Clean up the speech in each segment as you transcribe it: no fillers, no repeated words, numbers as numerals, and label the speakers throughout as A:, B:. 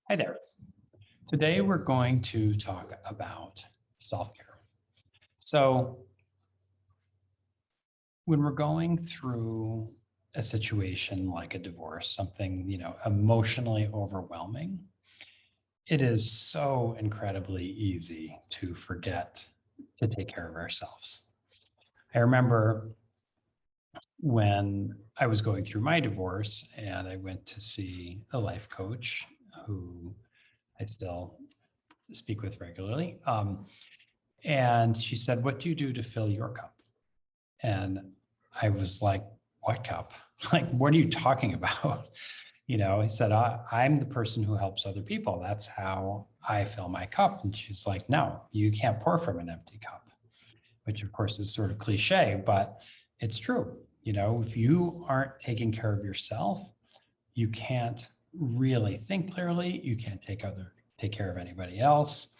A: Hi there. Today we're going to talk about self-care. So when we're going through a situation like a divorce, something, emotionally overwhelming, it is so incredibly easy to forget to take care of ourselves. I remember when I was going through my divorce and I went to see a life coach who I still speak with regularly. And she said, "What do you do to fill your cup?" And I was like, "What cup? Like, what are you talking about?" He said, I'm the person who helps other people. That's how I fill my cup. And she's like, "No, you can't pour from an empty cup," which of course is sort of cliche, but it's true. If you aren't taking care of yourself, you can't really think clearly. You can't take care of anybody else.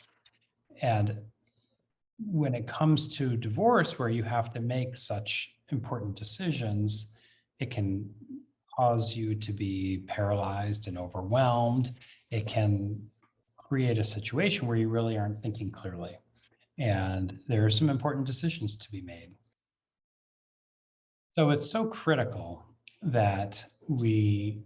A: And when it comes to divorce, where you have to make such important decisions, it can cause you to be paralyzed and overwhelmed. It can create a situation where you really aren't thinking clearly. And there are some important decisions to be made. So it's so critical that we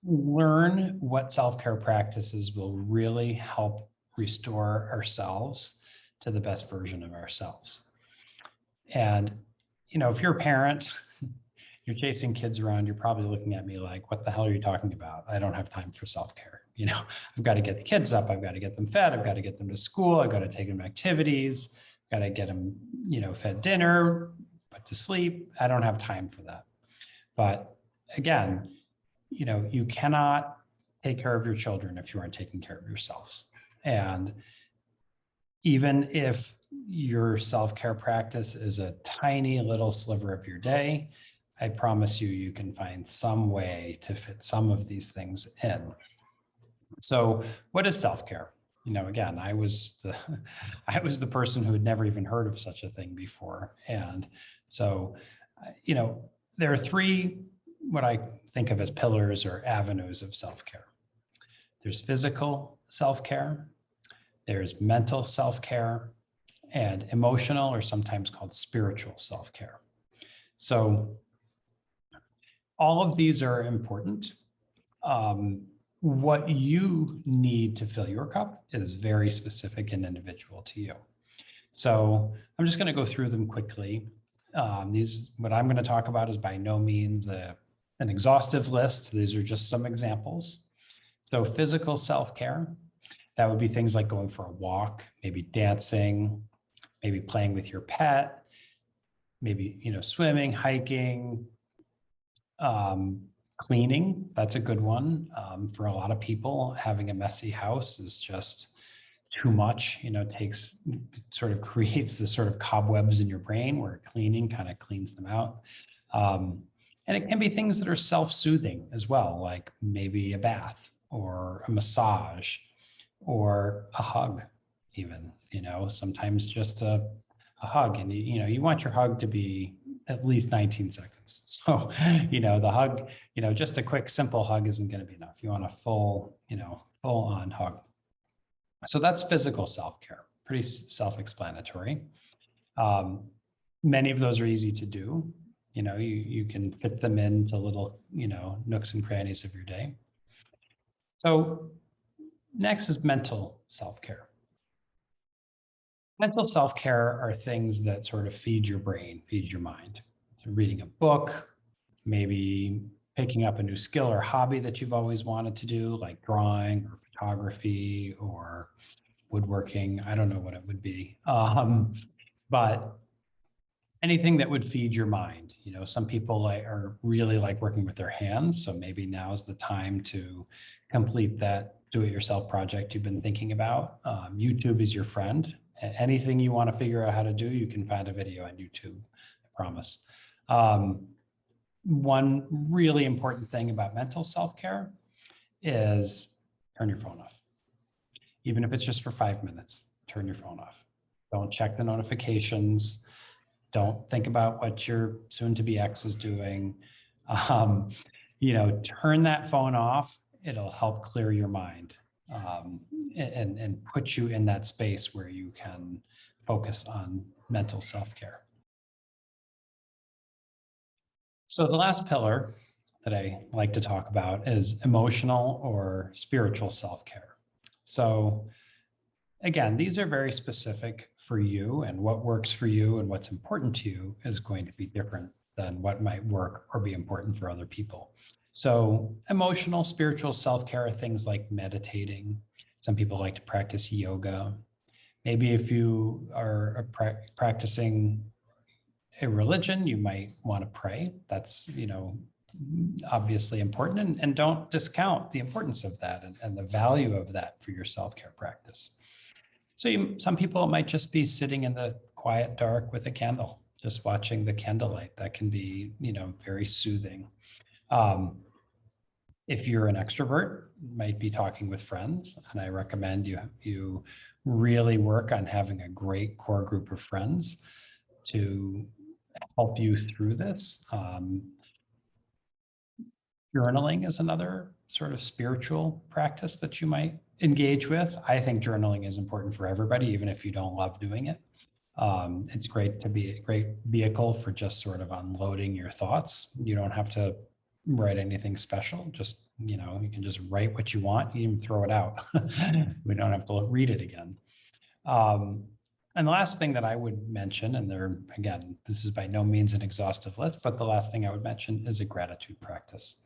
A: learn what self care practices will really help restore ourselves to the best version of ourselves. And, if you're a parent, you're chasing kids around, you're probably looking at me like, "What the hell are you talking about? I don't have time for self care." I've got to get the kids up, I've got to get them fed, I've got to get them to school, I've got to take them to activities, I've got to get them, fed dinner, put to sleep. I don't have time for that. But again, you cannot take care of your children if you aren't taking care of yourselves. And even if your self-care practice is a tiny little sliver of your day, I promise you, you can find some way to fit some of these things in. So what is self-care? Again, I was the I was the person who had never even heard of such a thing before. And so, there are three what I think of as pillars or avenues of self-care. There's physical self-care, there's mental self-care, and emotional, or sometimes called spiritual self-care. So all of these are important. What you need to fill your cup is very specific and individual to you. So I'm just going to go through them quickly. What I'm going to talk about is by no means an exhaustive list. These are just some examples. So physical self-care, that would be things like going for a walk, maybe dancing, maybe playing with your pet, maybe, swimming, hiking, cleaning. That's a good one. For a lot of people, having a messy house is just too much, sort of creates this sort of cobwebs in your brain where cleaning kind of cleans them out. And it can be things that are self-soothing as well, like maybe a bath or a massage or a hug even, sometimes just a hug. And, you want your hug to be at least 19 seconds. So, the hug, just a quick, simple hug isn't going to be enough. You want a full on hug. So that's physical self-care, pretty self-explanatory. Many of those are easy to do. You can fit them into little, nooks and crannies of your day. So next is mental self-care. Mental self-care are things that sort of feed your brain, feed your mind. So reading a book, maybe picking up a new skill or hobby that you've always wanted to do, like drawing or photography or woodworking. I don't know what it would be. But anything that would feed your mind. Some people are really like working with their hands. So maybe now's the time to complete that do-it-yourself project you've been thinking about. YouTube is your friend. Anything you want to figure out how to do, you can find a video on YouTube, I promise. One really important thing about mental self-care is turn your phone off. Even if it's just for 5 minutes, turn your phone off. Don't check the notifications. Don't think about what your soon-to-be ex is doing. Turn that phone off it'll help clear your mind and put you in that space where you can focus on mental self-care. So the last pillar that I like to talk about is emotional or spiritual self-care. So again, these are very specific for you, and what works for you and what's important to you is going to be different than what might work or be important for other people. So emotional, spiritual self-care are things like meditating. Some people like to practice yoga. Maybe if you are practicing a religion, you might want to pray. That's, obviously important, and don't discount the importance of that and the value of that for your self-care practice. So some people might just be sitting in the quiet dark with a candle, just watching the candlelight. That can be, very soothing. If you're an extrovert, you might be talking with friends, and I recommend you really work on having a great core group of friends to help you through this. Journaling is another sort of spiritual practice that you might engage with. I think journaling is important for everybody, even if you don't love doing it. It's great to be a great vehicle for just sort of unloading your thoughts. You don't have to write anything special. Just, you can just write what you want, you even throw it out. We don't have to read it again. And the last thing that I would mention, and again, this is by no means an exhaustive list, but the last thing I would mention is a gratitude practice.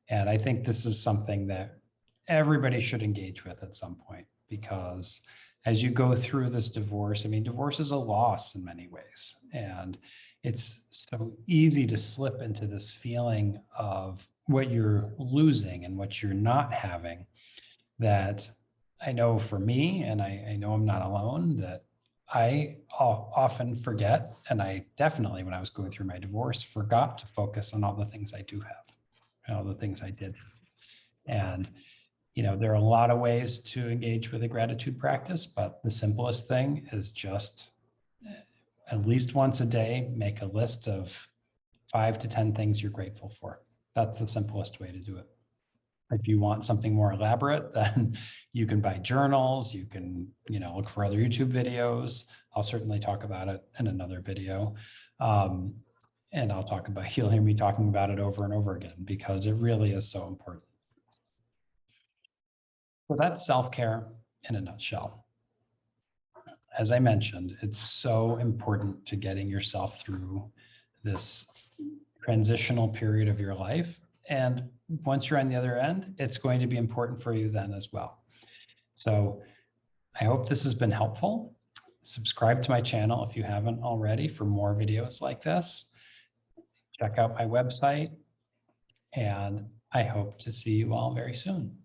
A: And I think this is something that everybody should engage with at some point, because as you go through this divorce, divorce is a loss in many ways. And it's so easy to slip into this feeling of what you're losing and what you're not having, that I know for me, and I know I'm not alone, that I often forget, and I definitely, when I was going through my divorce, forgot to focus on all the things I do have and all the things I did. And, there are a lot of ways to engage with a gratitude practice, but the simplest thing is just at least once a day, make a list of 5 to 10 things you're grateful for. That's the simplest way to do it. If you want something more elaborate, then you can buy journals, you can, look for other YouTube videos. I'll certainly talk about it in another video. And you'll hear me talking about it over and over again, because it really is so important. So that's self-care in a nutshell. As I mentioned, it's so important to getting yourself through this transitional period of your life. And once you're on the other end, it's going to be important for you then as well. So I hope this has been helpful. Subscribe to my channel if you haven't already for more videos like this. Check out my website, and I hope to see you all very soon.